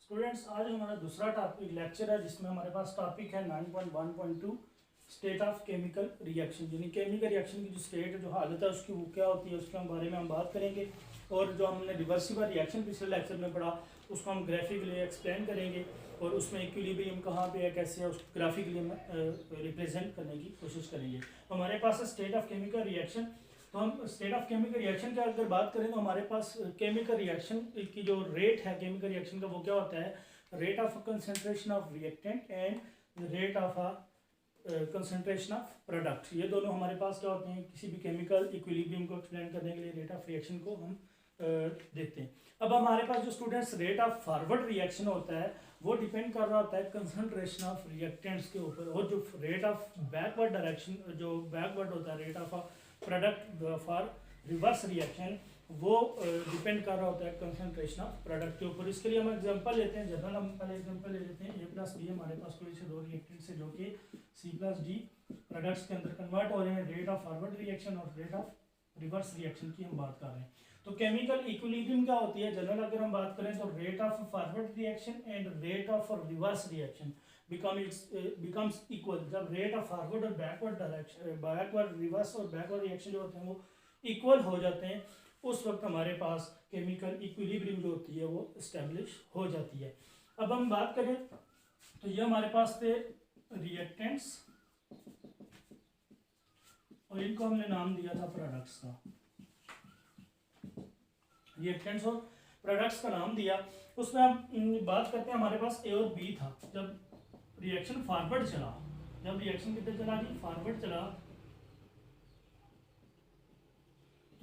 Students, आज हमारा दूसरा टॉपिक लेक्चर है जिसमें हमारे पास टॉपिक है 9.1.2 स्टेट ऑफ केमिकल रिएक्शन। यानी केमिकल रिएक्शन की जो स्टेट जो हालत है उसकी वो क्या होती है उसके बारे में हम बात करेंगे। और जो हमने रिवर्सिबल रिएक्शन पिछले लेक्चर में पढ़ा उसको हम ग्राफिकली एक्सप्लेन करेंगे और उसमें इक्विलिब्रियम कहाँ पे है, कैसे है, उसको ग्राफिकली हम रिप्रेजेंट करने की कोशिश करेंगे। तो हमारे पास है स्टेट ऑफ केमिकल रिएक्शन। तो हम स्टेट ऑफ केमिकल रिएक्शन की अगर बात करें तो हमारे पास केमिकल रिएक्शन की जो रेट है केमिकल रिएक्शन का वो क्या होता है, rate of concentration of reactant and rate of concentration of product. ये दोनों हमारे पास क्या होते हैं, किसी भी केमिकल इक्विलिब्रियम को एक्सप्लेन करने के लिए रेट ऑफ रिएक्शन को हम देखते हैं। अब हमारे पास जो students rate of forward reaction होता है वो डिपेंड कर रहा होता है कंसंट्रेशन ऑफ रिएक्टेंट्स के ऊपर, और जो रेट ऑफ बैकवर्ड डायरेक्शन जो बैकवर्ड होता है rate of product for reverse reaction वो डिपेंड कर रहा होता है कंसंट्रेशन ऑफ प्रोडक्ट के ऊपर। इसके लिए हम एग्जांपल लेते हैं, जनरल हम पहले एग्जांपल ले लेते हैं। A + B हमारे पास कोई से दो रिएक्टेंट से जो कि C+D प्रोडक्ट्स के अंदर कन्वर्ट हो रहे हैं। रेट ऑफ फॉरवर्ड रिएक्शन और रेट ऑफ रिवर्स रिएक्शन की हम बात कर रहे हैं। तो केमिकल इक्विलिब्रियम क्या होती है, जनरल अगर हम बात करें तो rate of forward reaction and rate of reverse reaction becomes equal। जब रेट ऑफ फॉरवर्ड और बैकवर्ड डायरेक्शन बैकवर्ड रिवर्स और बैकवर्ड रिएक्शन जो होते हैं वो इक्वल हो जाते हैं, उस वक्त हमारे पास केमिकल इक्विलिब्रियम जो होती है वो एस्टेब्लिश हो जाती है। अब हम बात करें तो ये हमारे पास थे रिएक्टेंट्स और इनको हमने नाम दिया था प्रोडक्ट्स का। रिएक्टेंट्स और प्रोडक्ट्स का नाम दिया, उसमें हम बात करते हैं हमारे पास ए और बी था। जब रिएक्शन फॉरवर्ड चला, जब रिएक्शन कितने चला जी, फॉरवर्ड चला,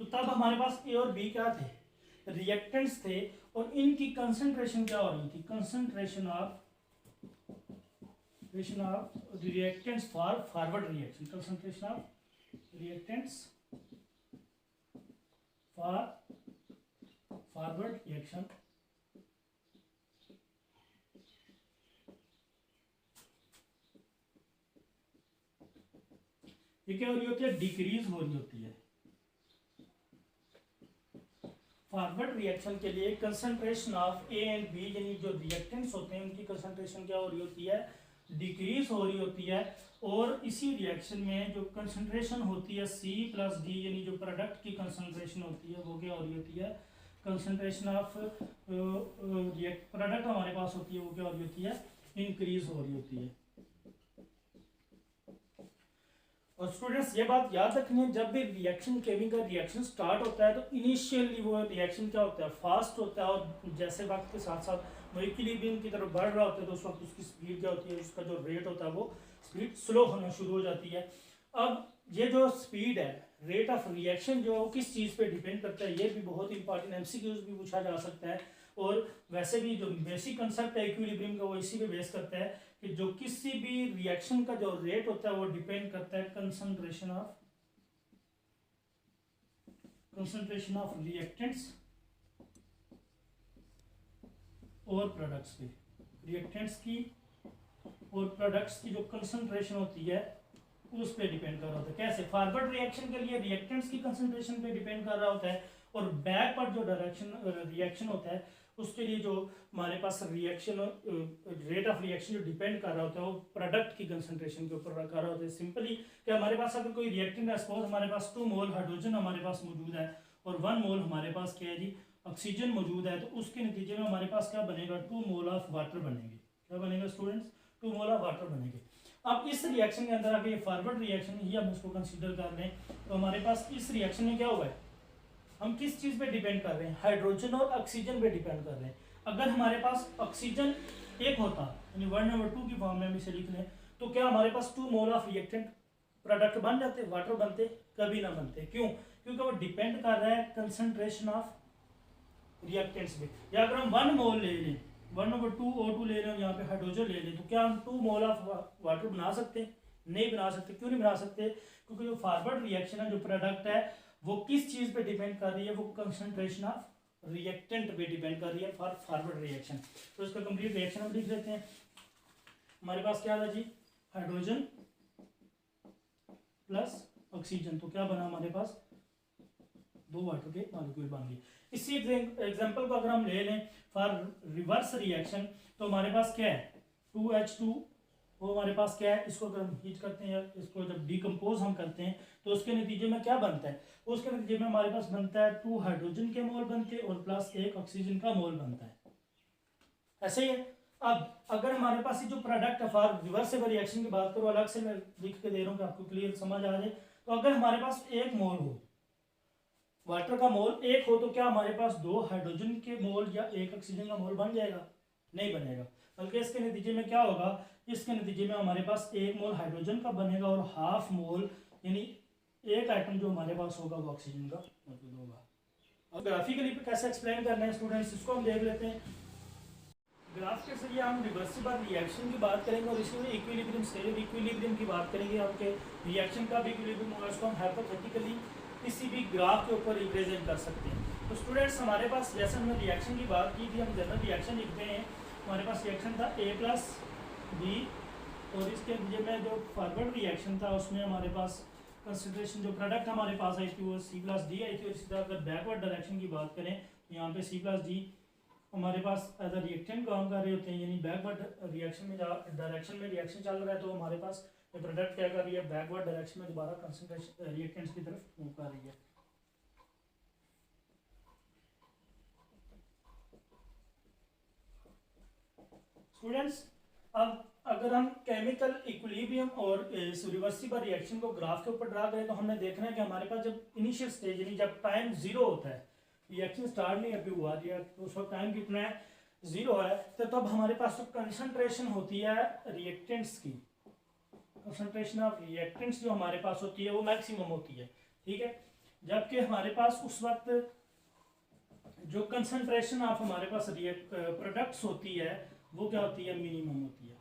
तो तब हमारे पास ए और बी क्या थे, रिएक्टेंट्स थे और इनकी कंसंट्रेशन क्या हो रही थी, concentration of reactants for forward reaction, concentration of reactants for forward reaction. ये क्या हो रही होती है, डिक्रीज हो रही होती है। फॉरवर्ड रिएक्शन के लिए concentration of A and B यानी जो रिएक्टेंट्स होते हैं उनकी कंसंट्रेशन क्या हो रही होती है, डिक्रीज हो रही होती है। और इसी रिएक्शन में जो कंसंट्रेशन होती है C+D यानी जो प्रोडक्ट की कंसंट्रेशन होती है वो क्या हो रही होती है, कंसंट्रेशन ऑफ प्रोडक्ट हमारे पास होती है वो क्या हो रही होती है, इंक्रीज हो रही होती है। और स्टूडेंट्स ये बात याद रखनी है, जब भी रिएक्शन केमिकल रिएक्शन स्टार्ट होता है तो इनिशियली वो रिएक्शन क्या होता है, फास्ट होता है, और जैसे वक्त के साथ साथ वो इक्विलिब्रियम की तरफ बढ़ रहा होता है तो उस वक्त उसकी स्पीड क्या होती है, उसका जो रेट होता है वो स्पीड स्लो होना शुरू हो जाती है। अब ये जो स्पीड है, रेट ऑफ रिएक्शन जो किस चीज़ पे डिपेंड करता है, ये भी बहुत इंपॉर्टेंट MCQs भी पूछा जा सकता है। और वैसे भी जो बेसिक कंसेप्ट है इक्विलिब्रियम का वो इसी पे बेस करता है कि जो किसी भी रिएक्शन का जो रेट होता है वो डिपेंड करता है कंसंट्रेशन ऑफ रिएक्टेंट्स और प्रोडक्ट्स पे। रिएक्टेंट्स की और प्रोडक्ट्स की जो कंसंट्रेशन होती है उस पे डिपेंड कर रहा होता है। कैसे, फॉरवर्ड रिएक्शन के लिए रिएक्टेंट्स की कंसंट्रेशन पे डिपेंड कर रहा होता है, और बैक पर जो रिएक्शन होता है उसके लिए जो हमारे पास रिएक्शन रेट ऑफ रिएक्शन जो डिपेंड कर रहा होता है वो प्रोडक्ट की कंसंट्रेशन के ऊपर कर रहा होता है। सिंपली कि हमारे पास अगर कोई रिएक्टेंट है, सपोज हमारे पास 2 मोल हाइड्रोजन हमारे पास मौजूद है और 1 मोल हमारे पास क्या है जी, ऑक्सीजन मौजूद है, तो उसके नतीजे में हमारे पास क्या बनेगा, 2 मोल ऑफ वाटर बनेंगे। क्या बनेगा स्टूडेंट्स, 2 मोल ऑफ वाटर बनेंगे। अब इस रिएक्शन के अंदर आगे फॉरवर्ड रिएक्शन ही हम इसको कंसीडर कर रहे हैं, तो हमारे पास इस रिएक्शन में क्या हुआ है, हम किस चीज़ पे डिपेंड कर रहे हैं, हाइड्रोजन और ऑक्सीजन पे डिपेंड कर रहे हैं। अगर हमारे पास ऑक्सीजन एक होता यानी 1 नंबर 2 की फॉर्म में हम इसे लिख लें तो क्या हमारे पास 2 मोल ऑफ रिएक्टेंट प्रोडक्ट बन जाते, वाटर बनते, कभी ना बनते। क्यों, क्योंकि वो डिपेंड कर रहा है कंसंट्रेशन ऑफ रिएक्टेंट्स पे। या अगर हम 1 मोल ले लें, 1 नंबर 2 O2 ले लें, यहाँ पे हाइड्रोजन ले लें, तो क्या हम 2 मोल ऑफ वाटर बना सकते हैं, नहीं बना सकते। क्यों नहीं बना सकते, क्योंकि जो फॉरवर्ड रिएक्शन है, जो प्रोडक्ट है वो किस चीज पे डिपेंड कर रही है, वो कंसंट्रेशन ऑफ रिएक्टेंट पे डिपेंड कर रही है फॉर फॉरवर्ड रिएक्शन। तो इसका कंप्लीट रिएक्शन हम लिख देते हैं। हमारे पास क्या था जी, हाइड्रोजन प्लस ऑक्सीजन, तो क्या बना हमारे पास, 2 वाटर के मॉलिक्यूल बन गए। इसी एग्जांपल को अगर हम ले लें फॉर रिवर्स रिएक्शन, तो हमारे पास क्या है 2H2, वो हमारे पास क्या है, इसको अगर हम हीट करते हैं या इसको जब डिकम्पोज हम करते हैं तो उसके नतीजे में क्या बनता है, उसके नतीजे में हमारे पास बनता है 2 हाइड्रोजन के मोल बनते हैं और प्लस 1 ऑक्सीजन का मोल बनता है। ऐसे ही है। अब अगर हमारे पास ये जो प्रोडक्ट है फॉर रिवर्सिबल रिएक्शन की बात करो, अलग से मैं लिख के दे रहा हूँ कि आपको क्लियर समझ आ जाए, तो अगर हमारे पास 1 मोल हो, वाटर का मोल 1 हो, तो क्या हमारे पास 2 हाइड्रोजन के मोल या 1 ऑक्सीजन का मोल बन जाएगा? नहीं बनेगा, बल्कि इसके नतीजे में क्या होगा, इसके नतीजे में हमारे पास 1 मोल हाइड्रोजन का बनेगा और हाफ मोल यानी 1 आइटम जो हमारे पास होगा वो ऑक्सीजन का मौजूद होगा। अब ग्राफिकली कैसे एक्सप्लेन करना है स्टूडेंट्स, इसको हम देख लेते हैं। ग्राफ के जरिए हम रिवर्सिबल रिएक्शन की बात करेंगे और इसी में इक्विलिब्रियम स्टेट इक्विलिब्रियम की बात करेंगे, आपके रिएक्शन का भी इक्विलिब्रियम होगा, इसको हम हाइपोथेटिकली किसी भी ग्राफ के ऊपर रिप्रेजेंट कर सकते हैं। तो स्टूडेंट्स हमारे पास जैसे हमने रिएक्शन की बात की थी, हम जनरल रिएक्शन लिखते हैं, हमारे पास रिएक्शन था A+B और इसके नतीजे में जो फॉरवर्ड रिएक्शन था उसमें हमारे पास कंसंट्रेशन जो प्रोडक्ट हमारे पास आई थी वो C+D आई थी। और इसी तरह अगर बैकवर्ड डायरेक्शन की बात करें तो यहाँ पे C+D हमारे पास एज अ रिएक्टेंट काम कर रहे होते हैं, यानी बैकवर्ड रिएक्शन में डायरेक्शन में रिएक्शन चल रहा है तो हमारे पास ये प्रोडक्ट क्या कर रही है, बैकवर्ड डायरेक्शन में दोबारा कंसंट्रेशन रिएक्टेंट्स की तरफ मूव कर रही है। स्टूडेंट्स अब अगर हम केमिकल इक्विलिब्रियम और इस रिवर्सिबल रिएक्शन को ग्राफ के ऊपर ड्रा करें तो हमने देखना है कि हमारे पास जब इनिशियल स्टेज यानी जब टाइम 0 होता है, रिएक्शन स्टार्ट नहीं अभी हुआ, तो उस वक्त टाइम कितना है 0 है, तो तब हमारे पास जो कंसंट्रेशन होती है रिएक्टेंट्स की, कंसंट्रेशन ऑफ रिएक्टेंट्स जो हमारे पास होती है वो मैक्सिमम होती है, ठीक है। जबकि हमारे पास उस वक्त जो कंसंट्रेशन ऑफ हमारे पास प्रोडक्ट्स होती है वो क्या होती है, मिनिमम होती है,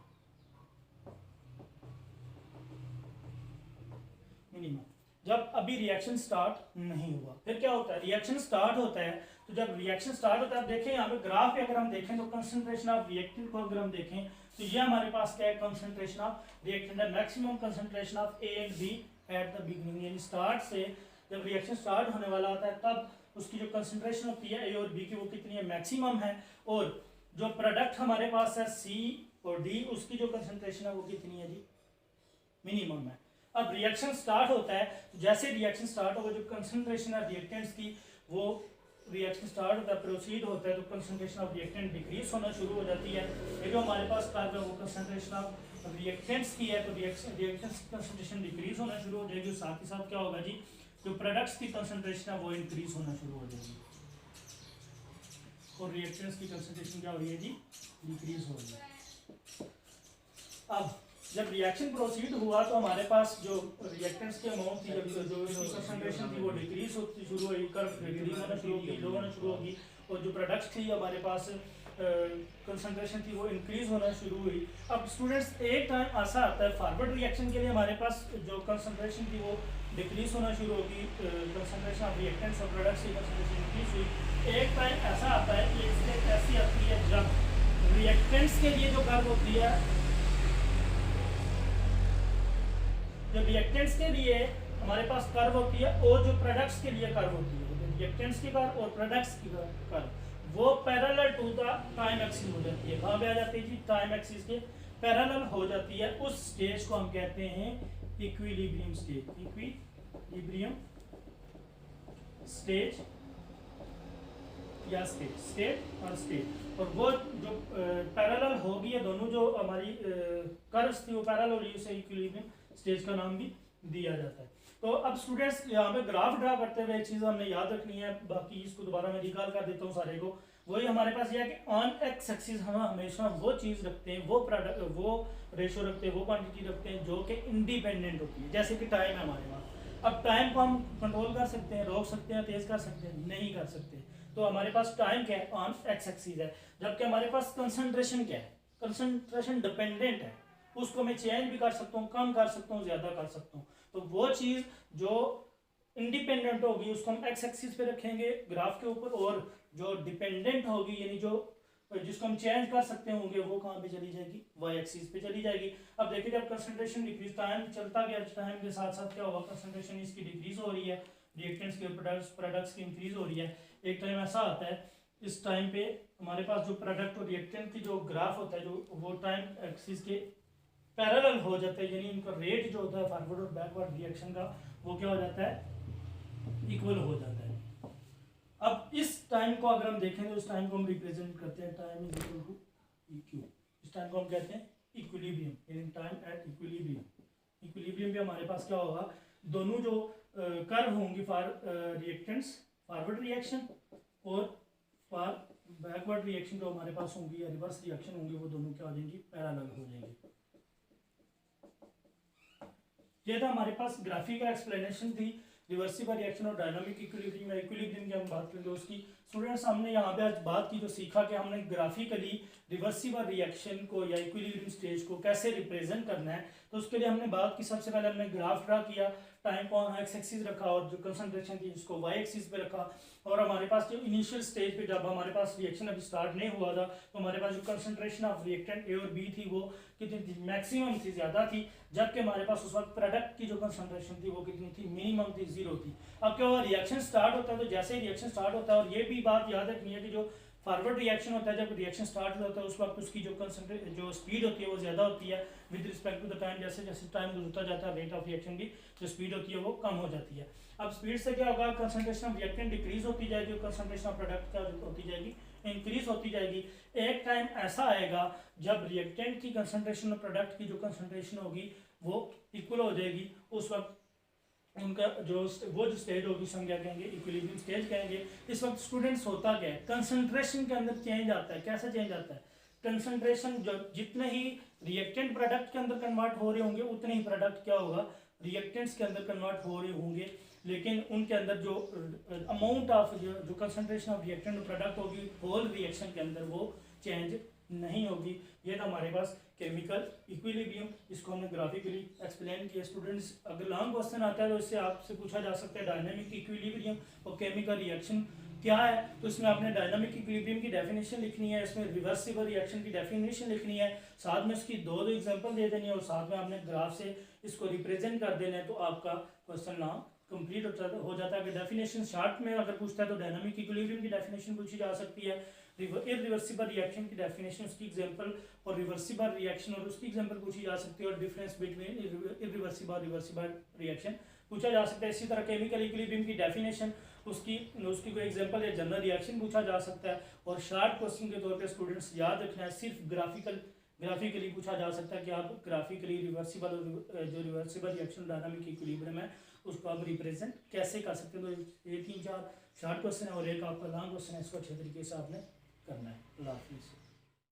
मिनिमम। जब अभी रिएक्शन स्टार्ट नहीं हुआ, फिर क्या होता है, रिएक्शन स्टार्ट होता है, तो जब रिएक्शन स्टार्ट होता है, आप देखें यहाँ पे ग्राफ पे अगर हम देखें तो कंसंट्रेशन ऑफ रिएक्टेंट को अगर हम देखें तो ये हमारे पास क्या है, कंसंट्रेशन ऑफ रिएक्टेंट है, maximum concentration of A and B at the beginning, यानी स्टार्ट से जब रिएक्शन स्टार्ट होने वाला होता है तब उसकी जो कंसंट्रेशन होती है A और B की वो कितनी है, मैक्सिमम है, और जो प्रोडक्ट हमारे पास है C और D उसकी जो कंसंट्रेशन है वो कितनी है जी, मिनिमम है। अब रिएक्शन स्टार्ट होता है, तो जैसे रिएक्शन स्टार्ट होगा जो कंसंट्रेशन है रिएक्टेंट्स की वो रिएक्शन स्टार्ट होता है, प्रोसीड होता है, तो कंसंट्रेशन ऑफ रिएक्टेंट डिक्रीज होना शुरू हो जाती है। ये जो हमारे पास कार्ब है वो कंसंट्रेशन ऑफ रिएक्टेंट्स की है, तो रिएक्टेंट्स की कंसंट्रेशन डिक्रीज होना शुरू हो जाएगी, साथ ही साथ क्या होगा जी, जो प्रोडक्ट्स की कंसंट्रेशन है वो इंक्रीज होना शुरू हो जाएगी और रिएक्टेंट्स की कंसंट्रेशन क्या हो रही है जी, डिक्रीज हो रही है। अब जब रिएक्शन प्रोसीड हुआ तो हमारे पास जो रिएक्टेंट्स की अमाउंट थी, जो इसकी कंसंट्रेशन थी वो डिक्रीज होती शुरू हुई, कर्व डिक्रीज होना शुरू होगी, लो होना शुरू होगी, और जो प्रोडक्ट्स थी हमारे पास कंसंट्रेशन थी वो इंक्रीज होना शुरू हुई। अब स्टूडेंट्स एक टाइम ऐसा आता है फॉरवर्ड रिएक्शन के लिए हमारे पास जो कंसंट्रेशन थी वो डिक्रीज होना शुरू होगी, कंसंट्रेशन ऑफ रिएक्टेंट्स और प्रोडक्ट्स की कंसंट्रेशन इंक्रीज हुई। एक टाइम ऐसा आता है कि इसमें कैसी आती है, जब रिएक्टेंट्स के लिए जो कर्व होती है, जब रिएक्टेंट्स के लिए हमारे पास कर्व होती है और जो प्रोडक्ट्स के लिए कर्व होती है, रिएक्टेंट्स की कर्व और प्रोडक्ट्स की कर्व वो parallel to the time axis हो जाती है। कहाँ पे आ जाती है जी, टाइम एक्सिस के पैरेलल हो जाती है। उस स्टेज को हम कहते हैं इक्विलिब्रियम स्टेज, इक्विलिब्रियम स्टेज या स्टेट और स्टेट। और वो जो पैरेलल होगी, ये दोनों जो हमारी कर्व्स थी वो पैरेलल हो रही है, उसे इक्विलिब्रियम स्टेज का नाम भी दिया जाता है। तो अब स्टूडेंट्स यहाँ पे ग्राफ ड्रा करते हुए एक चीज हमने याद रखनी है, बाकी इसको दोबारा मैं रिकॉल कर देता हूँ सारे को। वही हमारे पास यह है कि ऑन एक्स एक्सिस हम हमेशा वो चीज रखते हैं, वो प्रोडक्ट, वो रेशो रखते हैं, वो क्वांटिटी रखते हैं जो कि इंडिपेंडेंट होती है। जैसे कि टाइम है हमारे पास, अब टाइम को हम कंट्रोल कर सकते हैं, रोक सकते हैं, तेज कर सकते हैं, नहीं कर सकते। तो हमारे पास टाइम क्या है, ऑन एक्स एक्सिस है, जबकि हमारे पास कंसंट्रेशन क्या है, कंसंट्रेशन डिपेंडेंट है, उसको मैं चेंज भी कर सकता हूँ, कम कर सकता हूँ, ज्यादा कर सकता हूँ। तो वो चीज जो इंडिपेंडेंट होगी उसको हम एक्स एक्सिस पे रखेंगे ग्राफ के ऊपर, और जो डिपेंडेंट होगी यानी जो जिसको हम चेंज कर सकते होंगे वो कहाँ पे चली जाएगी, वाई एक्सिस पे चली जाएगी। अब देखिए जब कंसंट्रेशन डिक्रीज, टाइम चलता गया, टाइम के साथ साथ क्या होगा, कंसंट्रेशन इसकी डिक्रीज हो रही है, रिएक्टेंट्स के प्रोडक्ट्स की इंक्रीज हो रही है। एक टाइम ऐसा आता है इस टाइम पे हमारे पास जो प्रोडक्ट और रिएक्टेंट की जो ग्राफ होता है जो वो टाइम एक्सिस के पैरेलल हो जाता है, यानी इनका रेट जो होता है फॉरवर्ड और बैकवर्ड रिएक्शन का वो क्या हो जाता है, इक्वल हो जाता है। अब इस टाइम को अगर हम देखें तो इस टाइम को हम रिप्रेजेंट करते हैं टाइम इज इक्वल टू इक्यू। इस टाइम को हम कहते हैं इक्विलिब्रियम, यानी टाइम एट इक्विलिब्रियम। इक्विलिब्रियम पे हमारे पास क्या होगा, दोनों जो कर्व होंगी फॉर रिएक्टेंट्स फॉरवर्ड रिएक्शन और फॉर बैकवर्ड रिएक्शन जो हमारे पास होंगी या रिवर्स रिएक्शन होंगी, वो दोनों क्या हो जाएंगी, पैरेलल हो जाएंगी। ये था हमारे पास ग्राफिकल एक्सप्लेनेशन थी रिवर्सिबल रिएक्शन और डायनामिक इक्विलिब्रियम। इक्विलिब्रियम की हम बात करेंगे उसकी स्टूडेंट्स हमने यहाँ पे आज बात की जो सीखा कि हमने ग्राफिकली रिवर्सिबल रिएक्शन को या इक्विलिब्रियम स्टेज को कैसे रिप्रेजेंट करना है। तो उसके लिए हमने बात की, सबसे पहले हमने ग्राफ ड्रा किया, टाइम को एक्स एक्सिस रखा और जो कंसंट्रेशन थी उसको वाई एक्सिस पे रखा। और हमारे पास जो इनिशियल स्टेज पे जब हमारे पास रिएक्शन अभी स्टार्ट नहीं हुआ था तो हमारे पास जो कंसंट्रेशन ऑफ रिएक्टेंट ए और बी थी वो कितनी थी, मैक्सिमम थी, ज्यादा थी, जबकि हमारे पास उस वक्त प्रोडक्ट की जो कंसंट्रेशन थी वो कितनी थी, मिनिमम थी, 0 थी। अब क्या हुआ, रिएक्शन स्टार्ट होता है तो जैसे ही रिएक्शन स्टार्ट होता है, और ये भी बात याद रखनी है कि जो फॉरवर्ड रिएक्शन होता है, जब रिएक्शन स्टार्ट होता है उस वक्त उसकी जो स्पीड होती है वो ज्यादा होती है with respect to the time. जैसे जैसे टाइम गुजरता जाता है रेट ऑफ रिएक्शन की जो स्पीड होती है वो कम हो जाती है। अब स्पीड से क्या होगा, कंसंट्रेशन ऑफ रिएक्टेंट डिक्रीज होती जाएगी और कंसंट्रेशन ऑफ प्रोडक्ट क्या होती जाएगी, इंक्रीज होती जाएगी। एक टाइम ऐसा आएगा जब रिएक्टेंट की कंसंट्रेशन और प्रोडक्ट की जो कंसंट्रेशन होगी वो इक्वल हो जाएगी। उस वक्त उनका जो स्टेज होगी हम क्या कहेंगे, इक्विलिब्रियम स्टेज कहेंगे। इस वक्त स्टूडेंट्स होता क्या है, कंसंट्रेशन के अंदर चेंज आता है। कैसे चेंज आता है, कंसंट्रेशन जो जितने ही रिएक्टेंट प्रोडक्ट के अंदर कन्वर्ट हो रहे होंगे उतने ही प्रोडक्ट क्या होगा, रिएक्टेंट्स के अंदर कन्वर्ट हो रहे होंगे, लेकिन उनके अंदर जो अमाउंट ऑफ जो कंसंट्रेशन ऑफ रिएक्टेंट प्रोडक्ट होगी होल रिएक्शन के अंदर वो चेंज नहीं होगी। ये था हमारे पास केमिकल इक्विलिब्रियम, इसको हमने ग्राफिकली एक्सप्लेन किया। स्टूडेंट्स अगर लॉन्ग क्वेश्चन आता है तो इससे आपसे पूछा जा सकता है डायनामिक इक्विलिब्रियम और केमिकल रिएक्शन क्या है, तो इसमें आपने डायनामिक इक्विलिब्रियम की डेफिनेशन लिखनी है, इसमें रिवर्सिबल रिएक्शन की डेफिनेशन लिखनी है, साथ में इसकी दो एग्जांपल दे देनी है और साथ में आपने ग्राफ से इसको रिप्रेजेंट कर देना है, तो आपका क्वेश्चन ना कंप्लीट हो जाता है। डेफिनेशन शॉर्ट में अगर पूछता है तो डायनामिक इक्विलिब्रियम की डेफिनेशन पूछी जा सकती है, इररिवर्सिबल रिएक्शन की डेफिनेशन उसकी एग्जांपल और रिवर्सिबल रिएक्शन और उसकी एग्जांपल पूछी जा सकती है, और difference between irreversible reversible reaction पूछा जा सकता है। इसी तरह केमिकल इक्विलिब्रियम की डेफिनेशन उसकी कोई एग्जांपल या जनरल रिएक्शन पूछा जा सकता है। और शॉर्ट क्वेश्चन के तौर पे स्टूडेंट्स याद रखना है, सिर्फ ग्राफिकली पूछा जा सकता है कि आप ग्राफिकली रिवर्सिबल जो रिवर्सिबल रिएक्शन डायनामिक इक्विलिब्रियम है उसको आप रिप्रेजेंट कैसे कर सकते हैं। तो ये 3-4 शॉर्ट क्वेश्चन है और एक आपका लॉन्ग क्वेश्चन है, इसको अच्छे तरीके से आपने करना है। अल्लाह हाफिज़।